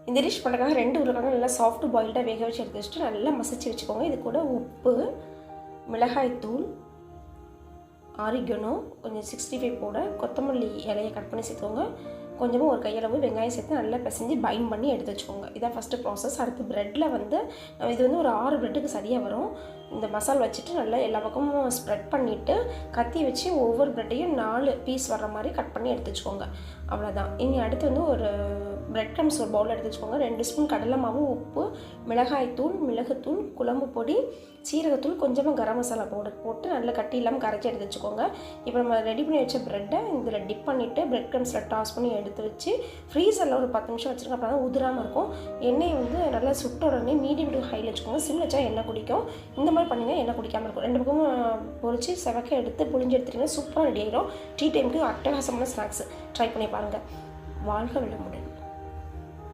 இந்த டிஷ் பண்ணுறதுக்காக 2 உருளைக்கிழங்கு நல்லா சாஃப்ட் பாயில்டாக வேக வச்சு எடுத்து வச்சுட்டு நல்லா மசிச்சு வச்சுக்கோங்க. இது கூட உப்பு, மிளகாய்த்தூள், ஆரிகனோ, கொஞ்சம் 65 பவுடர், கொத்தமல்லி இலையை கட் பண்ணி சேர்த்துக்கோங்க. கொஞ்சமாக ஒரு கையளவு வெங்காயம் சேர்த்து நல்லா பிசைஞ்சு பைண்ட் பண்ணி எடுத்து வச்சுக்கோங்க. இதான் ஃபஸ்ட்டு ப்ராசஸ். அடுத்து ப்ரெட்டில் வந்து இது வந்து ஒரு 6 ப்ரெட்டுக்கு சரியாக வரும். இந்த மசாலா வச்சுட்டு நல்லா எல்லா பக்கமும் ஸ்ப்ரெட் பண்ணிவிட்டு கத்தி வச்சு ஒவ்வொரு ப்ரெட்டையும் 4 பீஸ் வர்ற மாதிரி கட் பண்ணி எடுத்து வச்சுக்கோங்க. அவ்வளோதான். இனி அடுத்து வந்து ஒரு ப்ரெட் க்ரம்ஸ் ஒரு பவுல் எடுத்து வச்சுக்கோங்க. 2 ஸ்பூன் கடலை மாவு, உப்பு, மிளகாய்த்தூள், மிளகுத்தூள், குழம்பு பொடி, சீரகத்தூள், கொஞ்சமாக கரம் மசாலா பவுடர் போட்டு நல்லா கட்டி இல்லாமல் கரைச்சி எடுத்து வச்சுக்கோங்க. இப்போ நம்ம ரெடி பண்ணி வச்ச ப்ரெட்டை இதில் டிப் பண்ணிவிட்டு ப்ரெட் க்ரம்ஸில் டாஸ் பண்ணி எடுத்து வச்சு ஃப்ரீசரில் ஒரு 10 நிமிஷம் வச்சுருக்கோம். அப்போ தான் உதிராமல் இருக்கும். எண்ணெய் வந்து நல்லா சுட்ட உடனே மீடியம் டு ஹையில் வச்சுக்கோங்க. சிம்மில் வச்சா எண்ணெய் குடிக்கும். இந்த மாதிரி பண்ணிங்கன்னா எண்ணெய் குடிக்காமல் இருக்கும். 2 பக்கமும் பொரிச்சு செவக்க எடுத்து புளிஞ்சு எடுத்துட்டிங்கன்னா சூப்பராக ரெடி ஆகிடும். டீ டைமுக்கு அட்டகாசமான ஸ்நாக்ஸ் ட்ரை பண்ணி பாருங்கள். வாழ்க வளமுடன்.